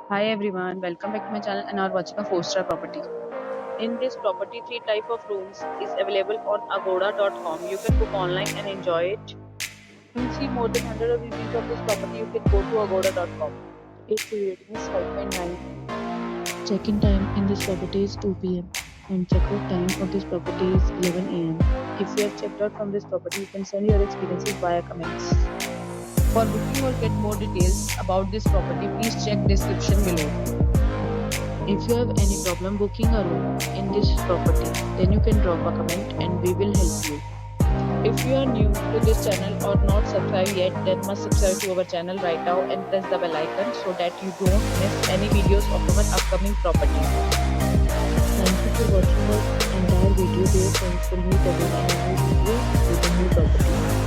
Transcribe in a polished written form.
Hi everyone, welcome back to my channel and are watching a 4-star property. In this property, three type of rooms is available on agoda.com. You can book online and enjoy it. To see more than 100 of reviews of this property, you can go to agoda.com. Its rating is 5.9. Check-in time in this property is 2 p.m. and check-out time of this property is 11 a.m. If you have checked out from this property, you can send your experiences via comments. For booking or get more details about this property, please check description below. If you have any problem booking a room in this property, then you can drop a comment and we will help you. If you are new to this channel or not subscribed yet, then must subscribe to our channel right now and press the bell icon so that you don't miss any videos of our upcoming property. Thank you for watching our entire video. Dear friends, will meet again in a new video with a new property.